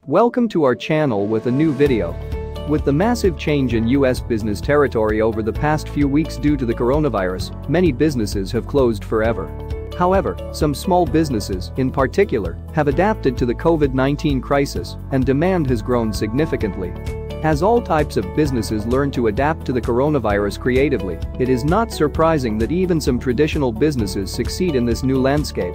Welcome to our channel with a new video. With the massive change in US business territory over the past few weeks due to the coronavirus, many businesses have closed forever. However, some small businesses, in particular, have adapted to the COVID-19 crisis, and demand has grown significantly. As all types of businesses learn to adapt to the coronavirus creatively, it is not surprising that even some traditional businesses succeed in this new landscape.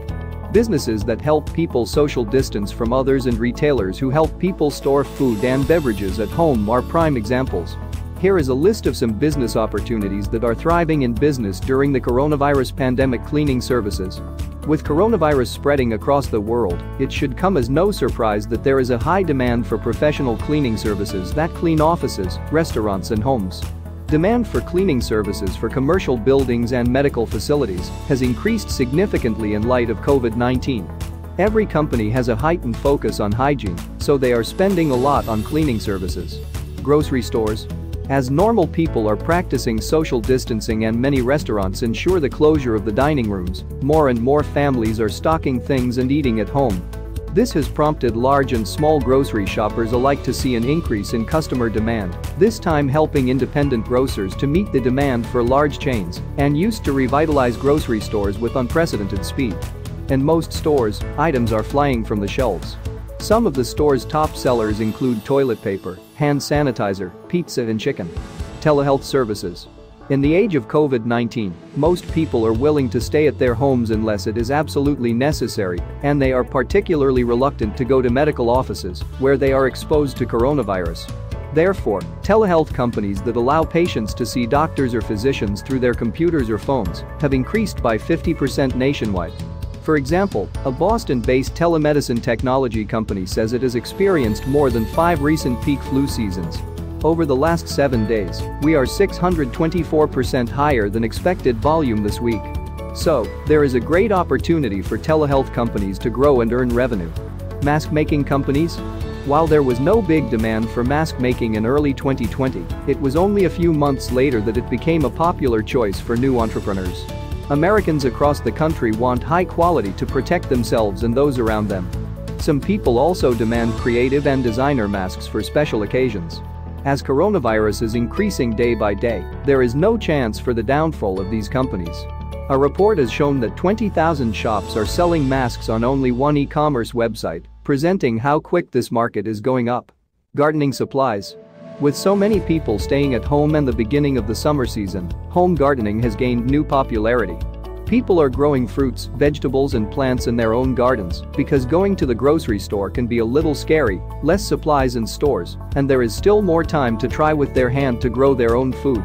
Businesses that help people social distance from others and retailers who help people store food and beverages at home are prime examples. Here is a list of some business opportunities that are thriving in business during the coronavirus pandemic. Cleaning services. With coronavirus spreading across the world, it should come as no surprise that there is a high demand for professional cleaning services that clean offices, restaurants and homes. Demand for cleaning services for commercial buildings and medical facilities has increased significantly in light of COVID-19. Every company has a heightened focus on hygiene, so they are spending a lot on cleaning services. Grocery stores. As normal people are practicing social distancing and many restaurants ensure the closure of the dining rooms, more and more families are stocking things and eating at home. This has prompted large and small grocery shoppers alike to see an increase in customer demand, this time helping independent grocers to meet the demand for large chains and used to revitalize grocery stores with unprecedented speed. In most stores, items are flying from the shelves. Some of the store's top sellers include toilet paper, hand sanitizer, pizza and chicken. Telehealth services. In the age of COVID-19, most people are willing to stay at their homes unless it is absolutely necessary, and they are particularly reluctant to go to medical offices where they are exposed to coronavirus. Therefore, telehealth companies that allow patients to see doctors or physicians through their computers or phones have increased by 50% nationwide. For example, a Boston-based telemedicine technology company says it has experienced more than 5 recent peak flu seasons. Over the last 7 days, we are 624% higher than expected volume this week. So, there is a great opportunity for telehealth companies to grow and earn revenue. Mask-making companies? While there was no big demand for mask making in early 2020, it was only a few months later that it became a popular choice for new entrepreneurs. Americans across the country want high quality to protect themselves and those around them. Some people also demand creative and designer masks for special occasions. As coronavirus is increasing day by day, there is no chance for the downfall of these companies. A report has shown that 20,000 shops are selling masks on only one e-commerce website, presenting how quick this market is going up. Gardening supplies. With so many people staying at home and the beginning of the summer season, home gardening has gained new popularity. People are growing fruits, vegetables and plants in their own gardens because going to the grocery store can be a little scary, less supplies in stores, and there is still more time to try with their hand to grow their own food.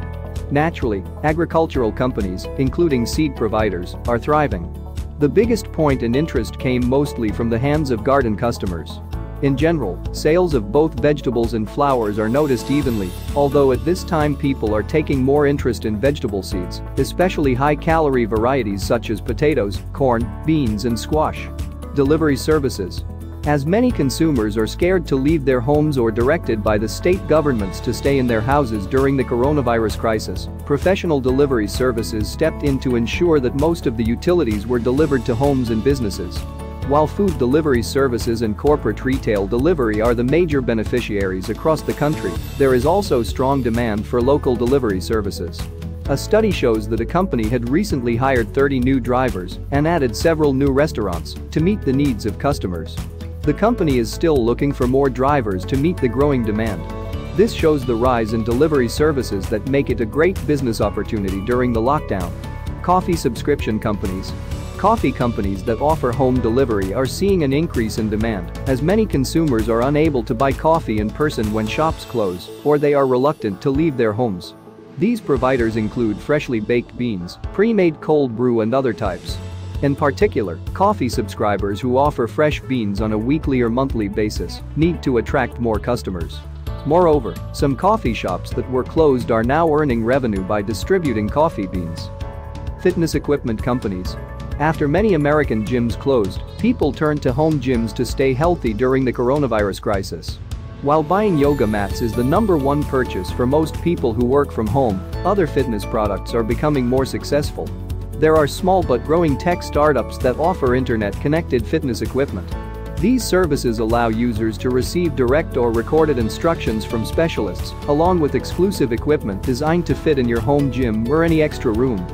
Naturally, agricultural companies, including seed providers, are thriving. The biggest point in interest came mostly from the hands of garden customers. In general, sales of both vegetables and flowers are noticed evenly, although at this time people are taking more interest in vegetable seeds, especially high-calorie varieties such as potatoes, corn, beans and squash. Delivery services. As many consumers are scared to leave their homes or directed by the state governments to stay in their houses during the coronavirus crisis, professional delivery services stepped in to ensure that most of the utilities were delivered to homes and businesses. While food delivery services and corporate retail delivery are the major beneficiaries across the country, there is also strong demand for local delivery services. A study shows that a company had recently hired 30 new drivers and added several new restaurants to meet the needs of customers. The company is still looking for more drivers to meet the growing demand. This shows the rise in delivery services that make it a great business opportunity during the lockdown. Coffee subscription companies. Coffee companies that offer home delivery are seeing an increase in demand as many consumers are unable to buy coffee in person when shops close or they are reluctant to leave their homes. These providers include freshly baked beans, pre-made cold brew and other types. In particular, coffee subscribers who offer fresh beans on a weekly or monthly basis need to attract more customers. Moreover, some coffee shops that were closed are now earning revenue by distributing coffee beans. Fitness equipment companies. After many American gyms closed, people turned to home gyms to stay healthy during the coronavirus crisis. While buying yoga mats is the #1 purchase for most people who work from home, other fitness products are becoming more successful. There are small but growing tech startups that offer internet-connected fitness equipment. These services allow users to receive direct or recorded instructions from specialists, along with exclusive equipment designed to fit in your home gym or any extra room.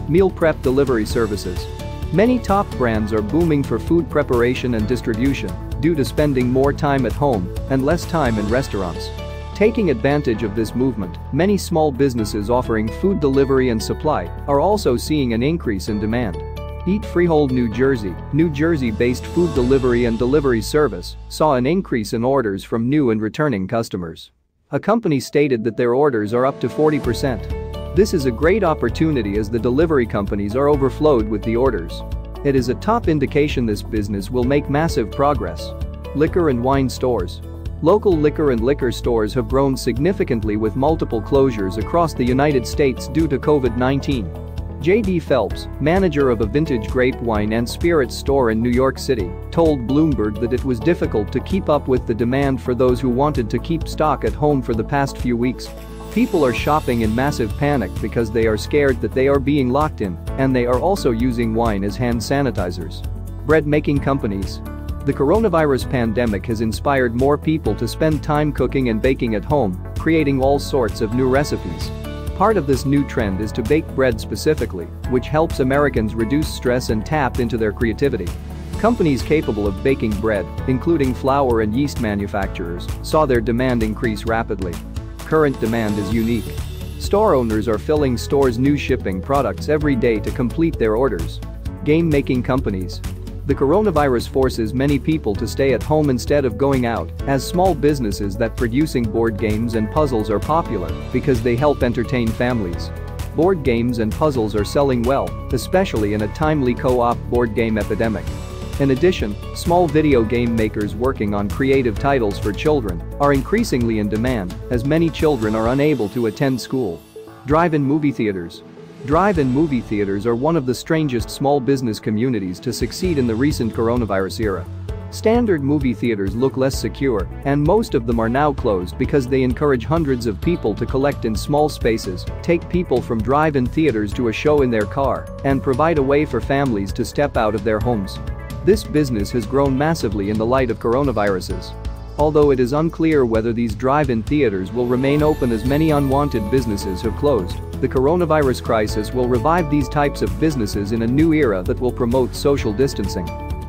Meal prep delivery services. Many top brands are booming for food preparation and distribution due to spending more time at home and less time in restaurants. Taking advantage of this movement, many small businesses offering food delivery and supply are also seeing an increase in demand. Eat Freehold New Jersey-based food delivery and delivery service saw an increase in orders from new and returning customers. A company stated that their orders are up to 40%. This is a great opportunity as the delivery companies are overflowed with the orders. It is a top indication this business will make massive progress. Liquor and wine stores. Local liquor and liquor stores have grown significantly with multiple closures across the United States due to COVID-19. J.D. Phelps, manager of a vintage grape wine and spirits store in New York City, told Bloomberg that it was difficult to keep up with the demand for those who wanted to keep stock at home for the past few weeks. People are shopping in massive panic because they are scared that they are being locked in, and they are also using wine as hand sanitizers. Bread-making companies. The coronavirus pandemic has inspired more people to spend time cooking and baking at home, creating all sorts of new recipes. Part of this new trend is to bake bread specifically, which helps Americans reduce stress and tap into their creativity. Companies capable of baking bread, including flour and yeast manufacturers, saw their demand increase rapidly. Current demand is unique. Store owners are filling stores' new shipping products every day to complete their orders. Game-making companies. The coronavirus forces many people to stay at home instead of going out, as small businesses that producing board games and puzzles are popular because they help entertain families. Board games and puzzles are selling well, especially in a timely co-op board game epidemic. In addition, small video game makers working on creative titles for children are increasingly in demand as many children are unable to attend school. Drive-in movie theaters. Drive-in movie theaters are one of the strangest small business communities to succeed in the recent coronavirus era. Standard movie theaters look less secure, and most of them are now closed because they encourage hundreds of people to collect in small spaces, take people from drive-in theaters to a show in their car, and provide a way for families to step out of their homes. This business has grown massively in the light of coronaviruses. Although it is unclear whether these drive-in theaters will remain open as many unwanted businesses have closed, the coronavirus crisis will revive these types of businesses in a new era that will promote social distancing.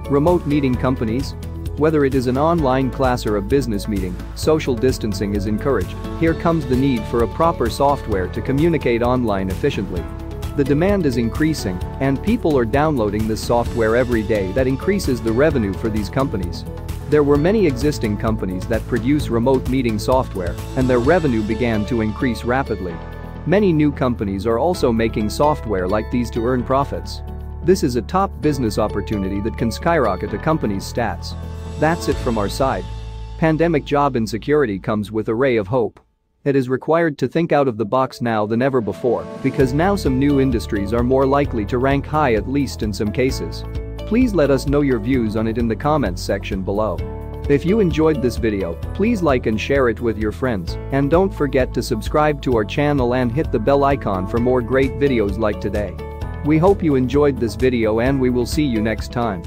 Remote meeting companies. Whether it is an online class or a business meeting, social distancing is encouraged. Here comes the need for a proper software to communicate online efficiently. The demand is increasing, and people are downloading this software every day that increases the revenue for these companies. There were many existing companies that produce remote meeting software, and their revenue began to increase rapidly. Many new companies are also making software like these to earn profits. This is a top business opportunity that can skyrocket a company's stats. That's it from our side. Pandemic job insecurity comes with a ray of hope. It is required to think out of the box now than ever before, because now some new industries are more likely to rank high, at least in some cases. Please let us know your views on it in the comments section below. If you enjoyed this video, please like and share it with your friends, and don't forget to subscribe to our channel and hit the bell icon for more great videos like today. We hope you enjoyed this video and we will see you next time.